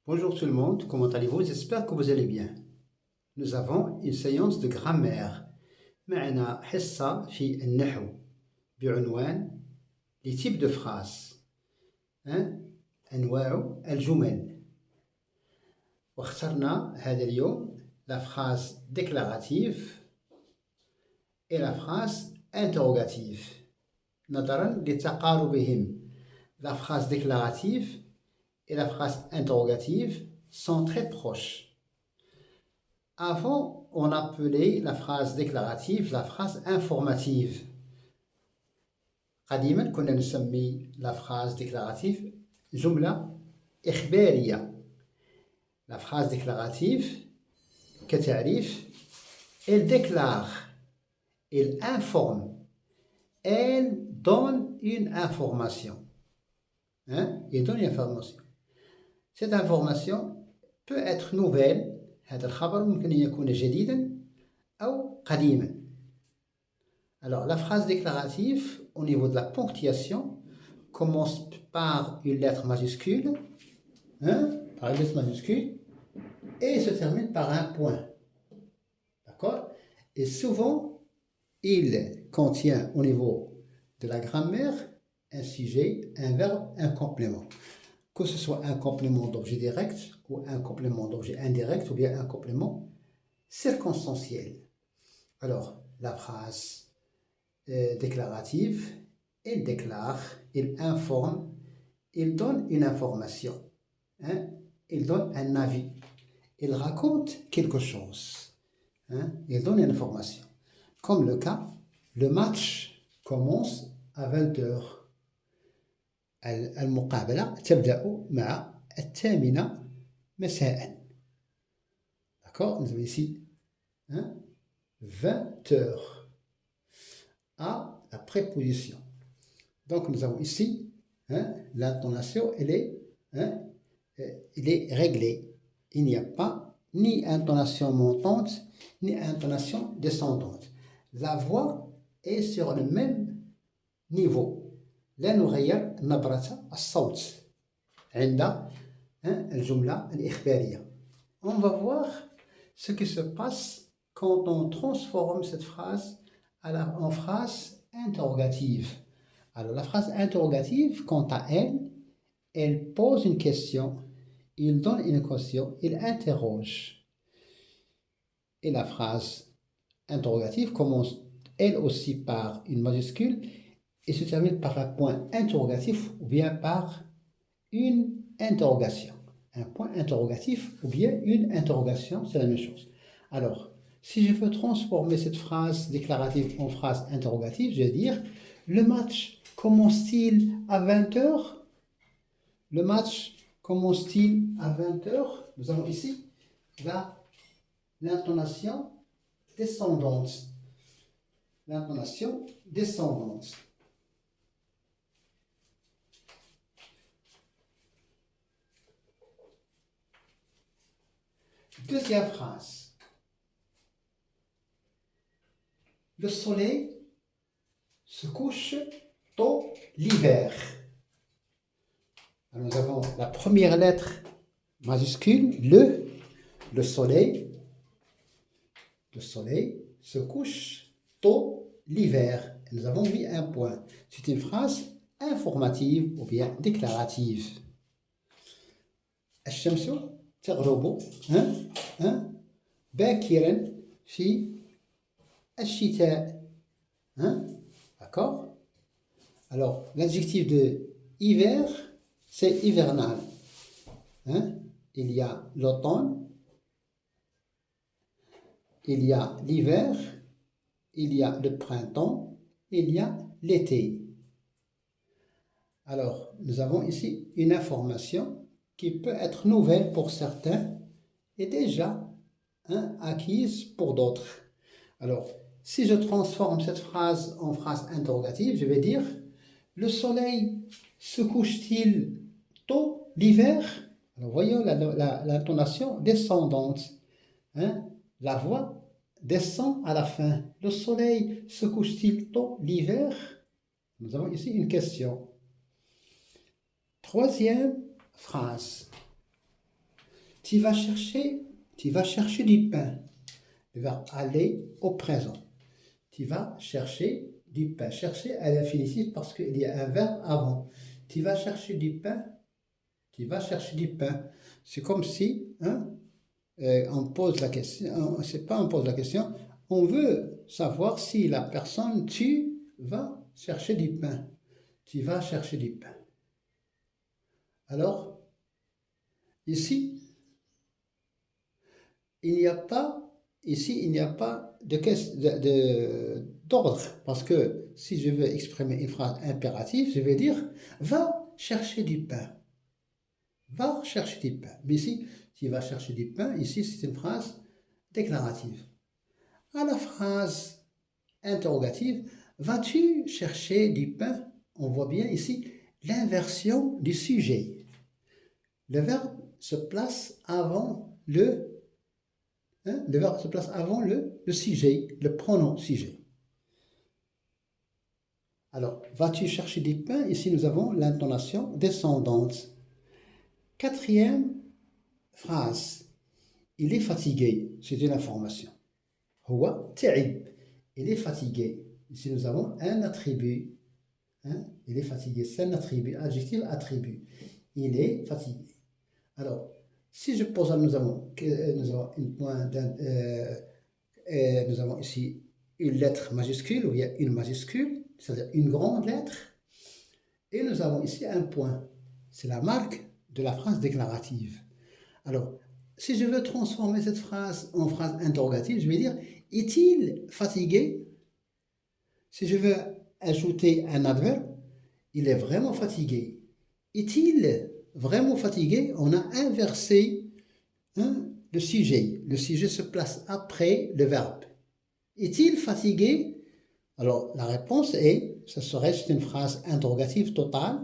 Bonjour tout le monde, comment allez-vous? J'espère que vous allez bien. Nous avons une séance de grammaire. معنا حصة في النحو بعنوان les types de phrases. أنواع الجمل. واخترنا هذا اليوم la phrase déclarative et la phrase interrogative. نظرا لتقاربهم. La phrase déclarative et la phrase interrogative sont très proches. Avant, on appelait la phrase déclarative la phrase informative. قديما كنا نسمي la phrase déclarative جملة إخبارية. La phrase déclarative كتعريف elle déclare, elle informe, elle donne une information. Elle donne une information. Cette information peut être nouvelle. هذا الخبر ممكن أن يكون جديدا أو قديما. Alors la phrase déclarative au niveau de la ponctuation commence par une lettre majuscule, par une lettre majuscule, et se termine par un point. D'accord? Et souvent, il contient au niveau de la grammaire un sujet, un verbe, un complément. Que ce soit un complément d'objet direct ou un complément d'objet indirect ou bien un complément circonstanciel. Alors, la phrase déclarative, il déclare, il informe, il donne une information, il donne un avis, il raconte quelque chose, il donne une information. Comme le cas, le match commence à 20h. المقابلة تبدأ مع 8:00 مساء. D'accord? Nous avons ici 20h à la préposition. Donc nous avons ici l'intonation, elle est réglée. Il n'y a pas ni intonation montante ni intonation descendante. La voix est sur le même niveau. لا نغير نبرة الصوت عند الجملة الإخبارية. On va voir ce qui se passe quand on transforme cette phrase en phrase interrogative. Alors la phrase interrogative, quant à elle, elle pose une question, il donne une question, il interroge. Et la phrase interrogative commence elle aussi par une majuscule et se termine par un point interrogatif ou bien par une interrogation. Un point interrogatif ou bien une interrogation, c'est la même chose. Alors, si je veux transformer cette phrase déclarative en phrase interrogative, je vais dire le match commence-t-il à 20h? Le match commence-t-il à 20h? Nous avons ici l'intonation descendante. L'intonation descendante. Deuxième phrase. Le soleil se couche tôt l'hiver. Alors nous avons la première lettre majuscule, le soleil. Le soleil se couche tôt l'hiver. Nous avons mis un point. C'est une phrase informative ou bien déclarative. الشمس تغرب باكرا في الشتاء. D'accord? Alors, l'adjectif de hiver, c'est hivernal. Il y a l'automne, il y a l'hiver, il y a le printemps, il y a l'été. Alors, nous avons ici une information qui peut être nouvelle pour certains et déjà acquise pour d'autres. Alors, si je transforme cette phrase en phrase interrogative, je vais dire le soleil se couche-t-il tôt l'hiver? Alors, voyons l'intonation descendante. La voix descend à la fin. Le soleil se couche-t-il tôt l'hiver? Nous avons ici une question. Troisième phrase. Tu vas chercher du pain. Le verbe aller au présent. Tu vas chercher du pain. Chercher à l'infinitif parce qu'il y a un verbe avant. Tu vas chercher du pain. Tu vas chercher du pain. C'est comme si on pose la question. C'est pas on pose la question. On veut savoir si la personne, tu vas chercher du pain. Tu vas chercher du pain. Alors, ici, il n'y a pas d'ordre, parce que si je veux exprimer une phrase impérative, je vais dire va chercher du pain. Va chercher du pain. Mais ici, tu vas chercher du pain, ici c'est une phrase déclarative. À la phrase interrogative, vas-tu chercher du pain? On voit bien ici l'inversion du sujet. Le verbe se place avant le verbe se place avant le sujet, le pronom sujet. Alors, vas-tu chercher du pain? Ici, nous avons l'intonation descendante. Quatrième phrase. Il est fatigué. C'est une information. Huwa ta'ib. Il est fatigué. Ici, nous avons un attribut. Il est fatigué. C'est un attribut. Adjectif, attribut. Il est fatigué. Alors, si je pose, nous avons une pointe, nous avons ici une lettre majuscule ou bien une majuscule, c'est-à-dire une grande lettre, et nous avons ici un point. C'est la marque de la phrase déclarative. Alors, si je veux transformer cette phrase en phrase interrogative, je vais dire est-il fatigué? Si je veux ajouter un adverbe, il est vraiment fatigué. Est-il vraiment fatigué? On a inversé le sujet. Le sujet se place après le verbe. Est-il fatigué? Alors, la réponse est, ce serait une phrase interrogative totale.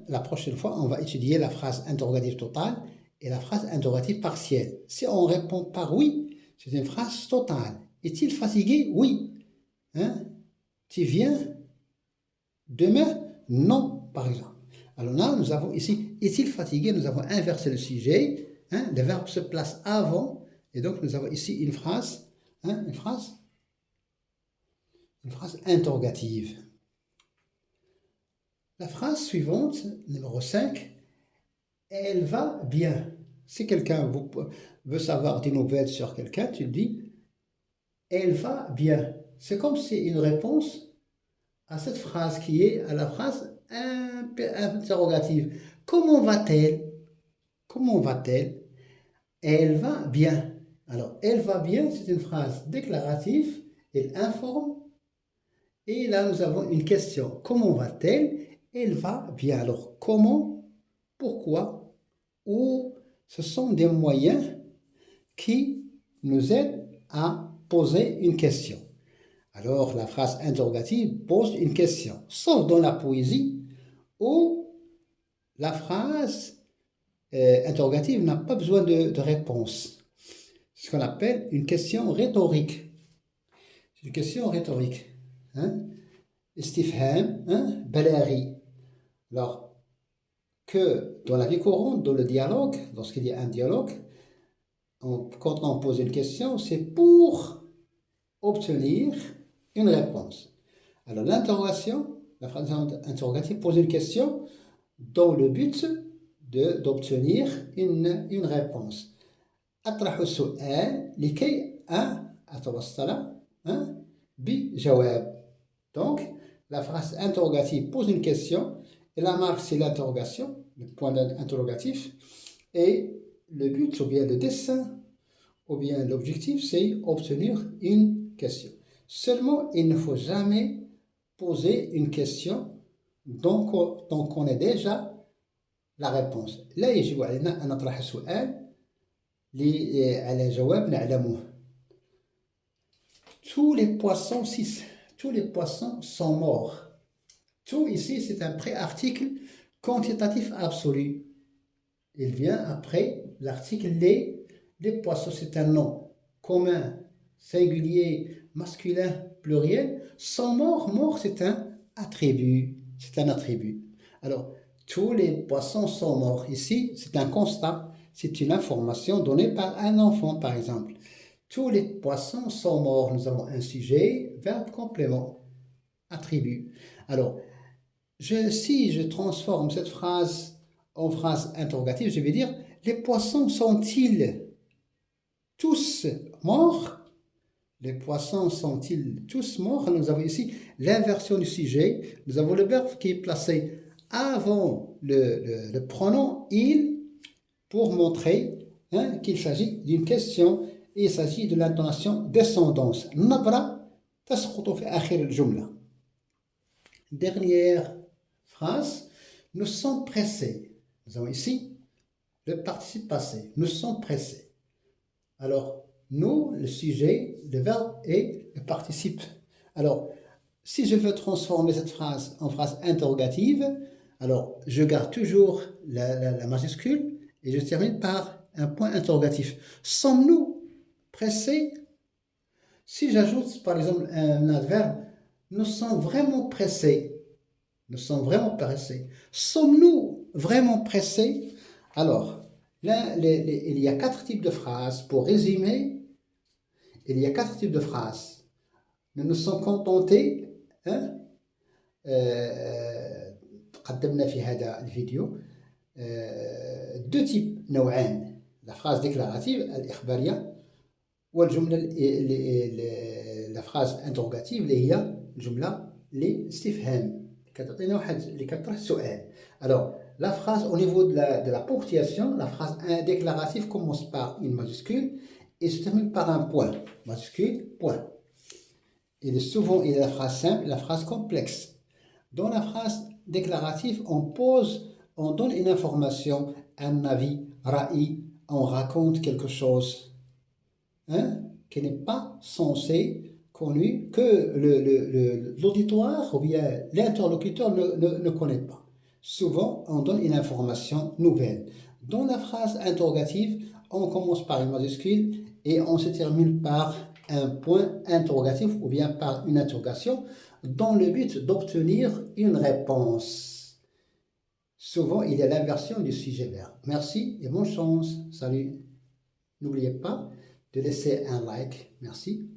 La prochaine fois, on va étudier la phrase interrogative totale et la phrase interrogative partielle. Si on répond par oui, c'est une phrase totale. Est-il fatigué? Oui. Tu viens demain? Non, par exemple. Alors là, nous avons ici, est-il fatigué? Nous avons inversé le sujet. Le verbe se place avant. Et donc, nous avons ici une phrase interrogative. La phrase suivante, numéro 5, elle va bien. Si quelqu'un veut savoir des nouvelles sur quelqu'un, tu le dis, elle va bien. C'est comme si une réponse à cette phrase qui est à la phrase interrogative. Comment va-t-elle? Comment va-t-elle? Elle va bien. Alors, elle va bien, c'est une phrase déclarative, elle informe. Et là, nous avons une question. Comment va-t-elle? Elle va bien. Alors, comment? Pourquoi? Où? Ce sont des moyens qui nous aident à poser une question. Alors, la phrase interrogative pose une question, sauf dans la poésie où la phrase interrogative n'a pas besoin de réponse. C'est ce qu'on appelle une question rhétorique. C'est une question rhétorique. Istifham, balaghi. Alors, que dans la vie courante, dans le dialogue, lorsqu'il y a un dialogue, quand on pose une question, c'est pour obtenir une réponse. Alors, l'interrogation, la phrase interrogative pose une question dans le but d'obtenir une réponse. أطرح السؤال لكي أتوصل بجواب. Donc, la phrase interrogative pose une question et la marque c'est l'interrogation, le point d'interrogatif, et le but ou bien le dessein ou bien l'objectif c'est obtenir une question. Seulement, il ne faut jamais poser une question donc on est déjà la réponse. لا يجب علينا أن نطرح سؤال على جواب نعلمه. Tous les poissons sont morts. Tout ici, c'est un préarticle quantitatif absolu. Il vient après l'article les. Les poissons, c'est un nom commun, singulier, masculin, pluriel. Sont morts. Mort, c'est un attribut. C'est un attribut. Alors, tous les poissons sont morts. Ici, c'est un constat. c'est une information donnée par un enfant, par exemple. Tous les poissons sont morts. Nous avons un sujet, verbe, complément, attribut. Alors, si je transforme cette phrase en phrase interrogative, je vais dire, les poissons sont-ils tous morts? Les poissons sont-ils tous morts? Nous avons ici l'inversion du sujet. Nous avons le verbe qui est placé avant le pronom il pour montrer qu'il s'agit d'une question et il s'agit de l'intonation descendance. Nabra tasqutu fi akhir al-jumla. Dernière phrase, nous sommes pressés. Nous avons ici le participe passé. Nous sommes pressés. Alors, nous, le sujet, le verbe et le participe. Alors, si je veux transformer cette phrase en phrase interrogative, alors je garde toujours la majuscule et je termine par un point interrogatif. Sommes-nous pressés? Si j'ajoute par exemple un adverbe, nous sommes vraiment pressés. Nous sommes vraiment pressés. Sommes-nous vraiment pressés? Alors, là, il y a 4 types de phrases. Pour résumer, il y a 4 types de phrases. Nous nous sommes contentés. قدمنا في هذا الفيديو 2 types نوعان. La phrase déclarative الإخبارية والجملة la phrase interrogative اللي هي الجملة الاستفهام اللي كتطرح سؤال. Alors, la phrase au niveau de la ponctuation, la phrase déclarative commence par une majuscule et se termine par un point. Majuscule, point. Et souvent, il y a la phrase simple, la phrase complexe. Dans la phrase déclarative, on donne une information, un avis, ra'i, on raconte quelque chose qui n'est pas censé connu que l'auditoire ou bien l'interlocuteur ne connaît pas. Souvent, on donne une information nouvelle. Dans la phrase interrogative, on commence par une majuscule et on se termine par un point interrogatif ou bien par une interrogation dans le but d'obtenir une réponse. Souvent, il y a l'inversion du sujet-verbe. Merci et bonne chance. Salut. N'oubliez pas de laisser un like. Merci.